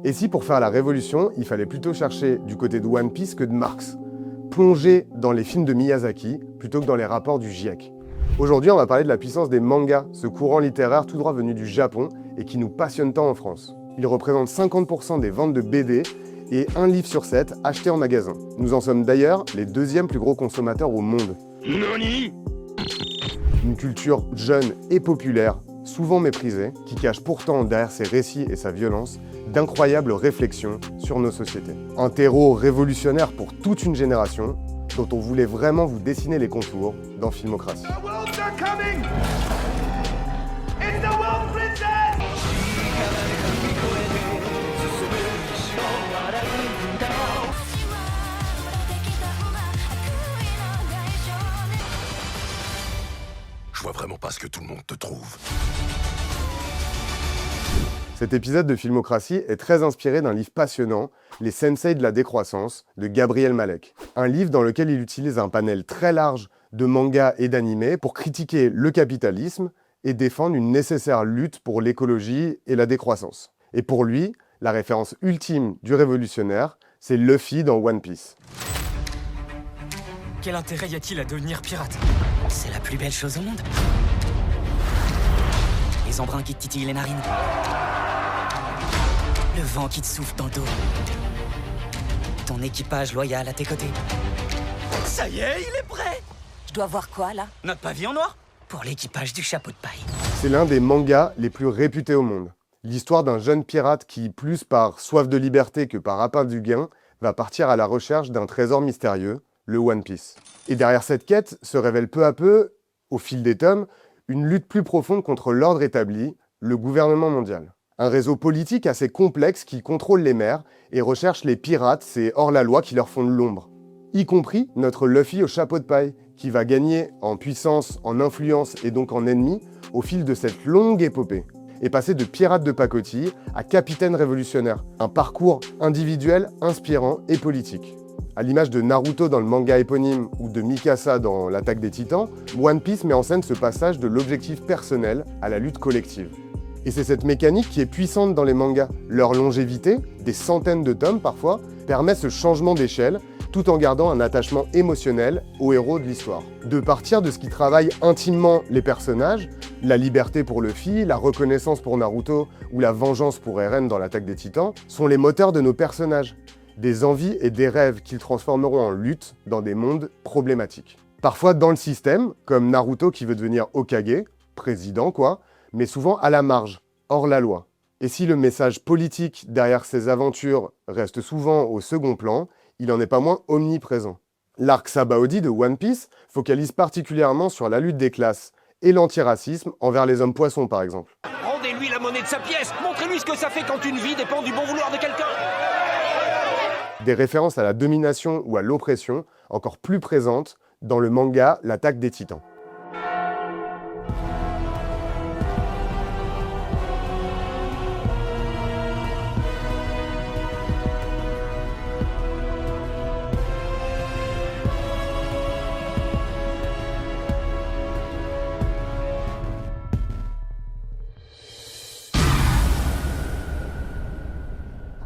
Et si pour faire la révolution, il fallait plutôt chercher du côté de One Piece que de Marx, plonger dans les films de Miyazaki plutôt que dans les rapports du GIEC. Aujourd'hui, on va parler de la puissance des mangas, ce courant littéraire tout droit venu du Japon et qui nous passionne tant en France. Il représente 50% des ventes de BD et 1 livre sur 7 acheté en magasin. Nous en sommes d'ailleurs les 2e plus gros consommateurs au monde. Nani ? Une culture jeune et populaire, souvent méprisée, qui cache pourtant derrière ses récits et sa violence d'incroyables réflexions sur nos sociétés. Un terreau révolutionnaire pour toute une génération, dont on voulait vraiment vous dessiner les contours dans Filmocratie. The wolves are coming! It's the wolf princess! Je vois vraiment pas ce que tout le monde te trouve. Cet épisode de Filmocratie est très inspiré d'un livre passionnant, Les Sensei de la décroissance, de Gabriel Malek. Un livre dans lequel il utilise un panel très large de mangas et d'animés pour critiquer le capitalisme et défendre une nécessaire lutte pour l'écologie et la décroissance. Et pour lui, la référence ultime du révolutionnaire, c'est Luffy dans One Piece. Quel intérêt y a-t-il à devenir pirate? C'est la plus belle chose au monde. Les embruns qui te titillent les narines. Le vent qui te souffle dans le dos. Ton équipage loyal à tes côtés. Ça y est, il est prêt! Je dois voir quoi, là? Notre pavillon noir? Pour l'équipage du chapeau de paille. C'est l'un des mangas les plus réputés au monde. L'histoire d'un jeune pirate qui, plus par soif de liberté que par appât du gain, va partir à la recherche d'un trésor mystérieux, le One Piece. Et derrière cette quête se révèle peu à peu, au fil des tomes, une lutte plus profonde contre l'ordre établi, le gouvernement mondial. Un réseau politique assez complexe qui contrôle les mers et recherche les pirates, ces hors-la-loi qui leur font de l'ombre. Y compris notre Luffy au chapeau de paille, qui va gagner en puissance, en influence et donc en ennemi au fil de cette longue épopée. Et passer de pirate de pacotille à capitaine révolutionnaire. Un parcours individuel, inspirant et politique. À l'image de Naruto dans le manga éponyme ou de Mikasa dans l'Attaque des Titans, One Piece met en scène ce passage de l'objectif personnel à la lutte collective. Et c'est cette mécanique qui est puissante dans les mangas. Leur longévité, des centaines de tomes parfois, permet ce changement d'échelle tout en gardant un attachement émotionnel aux héros de l'histoire. De partir de ce qui travaille intimement les personnages, la liberté pour Luffy, la reconnaissance pour Naruto ou la vengeance pour Eren dans l'Attaque des Titans, sont les moteurs de nos personnages. Des envies et des rêves qu'ils transformeront en lutte dans des mondes problématiques. Parfois dans le système, comme Naruto qui veut devenir Hokage, président quoi, mais souvent à la marge, hors la loi. Et si le message politique derrière ces aventures reste souvent au second plan, il n'en est pas moins omniprésent. L'arc Sabaody de One Piece focalise particulièrement sur la lutte des classes et l'antiracisme envers les hommes poissons par exemple. Rendez-lui la monnaie de sa pièce. Montrez-lui ce que ça fait quand une vie dépend du bon vouloir de quelqu'un. Des références à la domination ou à l'oppression encore plus présentes dans le manga L'Attaque des Titans.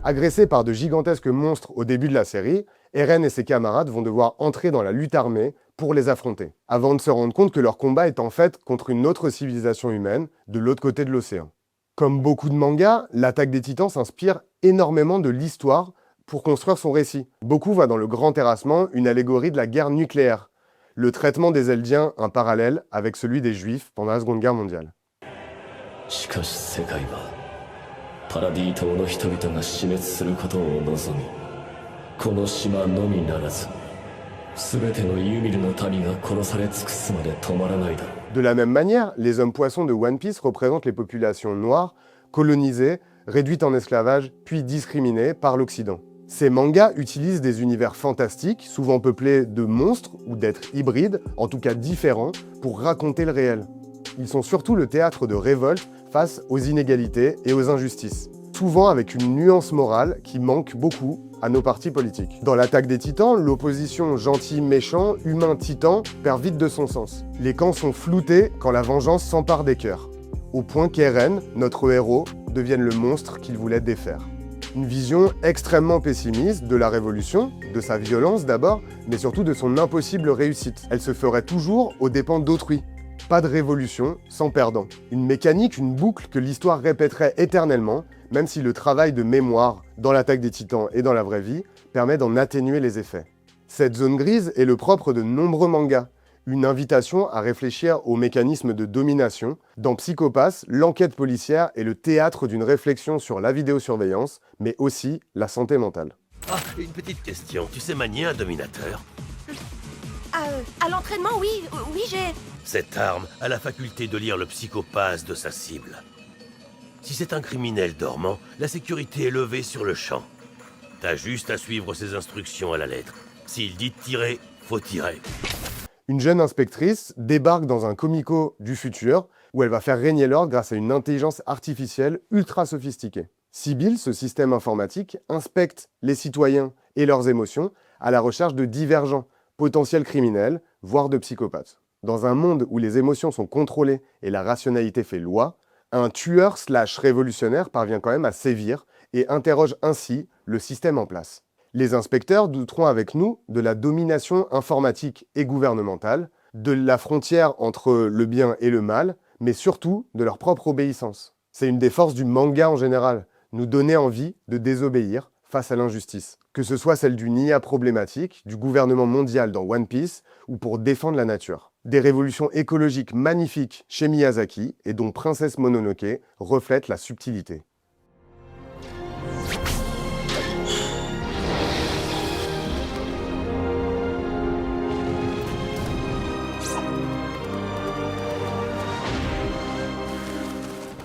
Agressés par de gigantesques monstres au début de la série, Eren et ses camarades vont devoir entrer dans la lutte armée pour les affronter, avant de se rendre compte que leur combat est en fait contre une autre civilisation humaine de l'autre côté de l'océan. Comme beaucoup de mangas, l'Attaque des Titans s'inspire énormément de l'histoire pour construire son récit. Beaucoup voient dans le Grand Terrassement une allégorie de la guerre nucléaire, le traitement des Eldiens un parallèle avec celui des Juifs pendant la Seconde Guerre mondiale. しかし世界はパラディ島の人々が死滅することを望み、この島のみならず全てのユミルの民が殺され尽くすまで止まらないだろう。 De la même manière, les hommes poissons de One Piece représentent les populations noires, colonisées, réduites en esclavage, puis discriminées par l'Occident. Ces mangas utilisent des univers fantastiques, souvent peuplés de monstres ou d'êtres hybrides, en tout cas différents, pour raconter le réel. Ils sont surtout le théâtre de révolte face aux inégalités et aux injustices, souvent avec une nuance morale qui manque beaucoup à nos partis politiques. Dans l'Attaque des Titans, l'opposition gentil-méchant, humain-titan perd vite de son sens. Les camps sont floutés quand la vengeance s'empare des cœurs, au point qu'Eren, notre héros, devienne le monstre qu'il voulait défaire. Une vision extrêmement pessimiste de la révolution, de sa violence d'abord, mais surtout de son impossible réussite. Elle se ferait toujours aux dépens d'autrui. Pas de révolution sans perdant. Une mécanique, une boucle que l'histoire répéterait éternellement, même si le travail de mémoire dans l'Attaque des Titans et dans la vraie vie permet d'en atténuer les effets. Cette zone grise est le propre de nombreux mangas, une invitation à réfléchir aux mécanismes de domination. Dans Psycho-Pass, l'enquête policière est le théâtre d'une réflexion sur la vidéosurveillance, mais aussi la santé mentale. Ah, une petite question. Tu sais manier un dominateur? À l'entraînement, oui, j'ai... Cette arme a la faculté de lire le psychopathe de sa cible. Si c'est un criminel dormant, la sécurité est levée sur le champ. T'as juste à suivre ses instructions à la lettre. S'il dit de tirer, faut tirer. Une jeune inspectrice débarque dans un comico du futur où elle va faire régner l'ordre grâce à une intelligence artificielle ultra sophistiquée. Sibyl, ce système informatique, inspecte les citoyens et leurs émotions à la recherche de divergents, potentiels criminels, voire de psychopathes. Dans un monde où les émotions sont contrôlées et la rationalité fait loi, un tueur/révolutionnaire parvient quand même à sévir et interroge ainsi le système en place. Les inspecteurs douteront avec nous de la domination informatique et gouvernementale, de la frontière entre le bien et le mal, mais surtout de leur propre obéissance. C'est une des forces du manga en général, nous donner envie de désobéir face à l'injustice. Que ce soit celle d'une IA problématique, du gouvernement mondial dans One Piece, ou pour défendre la nature. Des révolutions écologiques magnifiques chez Miyazaki, et dont Princesse Mononoke reflète la subtilité.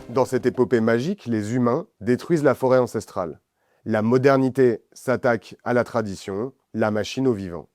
Dans cette épopée magique, les humains détruisent la forêt ancestrale. La modernité s'attaque à la tradition, la machine au vivant.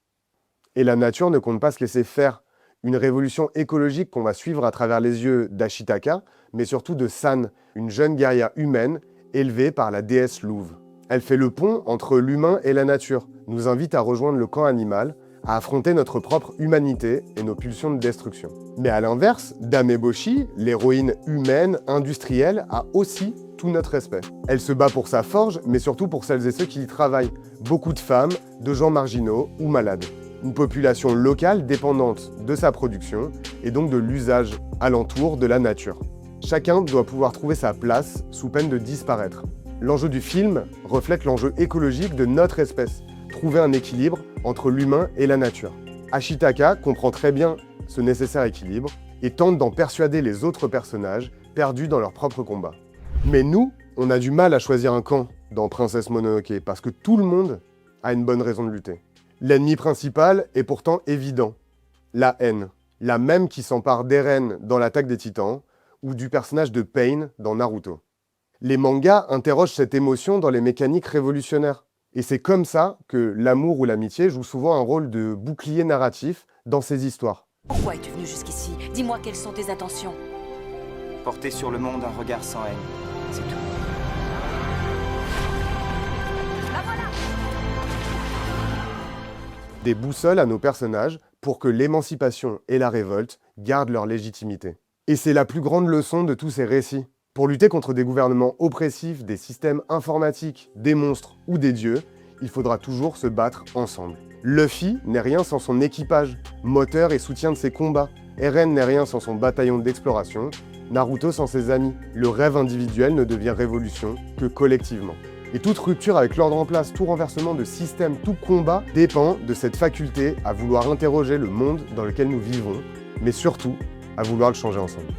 Et la nature ne compte pas se laisser faire. Une révolution écologique qu'on va suivre à travers les yeux d'Ashitaka, mais surtout de San, une jeune guerrière humaine élevée par la déesse Louve. Elle fait le pont entre l'humain et la nature, nous invite à rejoindre le camp animal, à affronter notre propre humanité et nos pulsions de destruction. Mais à l'inverse, Dame Eboshi, l'héroïne humaine, industrielle, a aussi tout notre respect. Elle se bat pour sa forge, mais surtout pour celles et ceux qui y travaillent. Beaucoup de femmes, de gens marginaux ou malades. Une population locale dépendante de sa production et donc de l'usage alentour de la nature. Chacun doit pouvoir trouver sa place sous peine de disparaître. L'enjeu du film reflète l'enjeu écologique de notre espèce. Trouver un équilibre entre l'humain et la nature. Ashitaka comprend très bien ce nécessaire équilibre et tente d'en persuader les autres personnages perdus dans leur propre combat. Mais nous, on a du mal à choisir un camp dans Princesse Mononoke parce que tout le monde a une bonne raison de lutter. L'ennemi principal est pourtant évident, la haine. La même qui s'empare d'Eren dans l'Attaque des Titans ou du personnage de Pain dans Naruto. Les mangas interrogent cette émotion dans les mécaniques révolutionnaires. Et c'est comme ça que l'amour ou l'amitié joue souvent un rôle de bouclier narratif dans ces histoires. Pourquoi es-tu venu jusqu'ici? Dis-moi quelles sont tes intentions. Porter sur le monde un regard sans haine, c'est tout. La voilà! Des boussoles à nos personnages pour que l'émancipation et la révolte gardent leur légitimité. Et c'est la plus grande leçon de tous ces récits. Pour lutter contre des gouvernements oppressifs, des systèmes informatiques, des monstres ou des dieux, il faudra toujours se battre ensemble. Luffy n'est rien sans son équipage, moteur et soutien de ses combats. Eren n'est rien sans son bataillon d'exploration. Naruto sans ses amis. Le rêve individuel ne devient révolution que collectivement. Et toute rupture avec l'ordre en place, tout renversement de système, tout combat dépend de cette faculté à vouloir interroger le monde dans lequel nous vivons, mais surtout à vouloir le changer ensemble.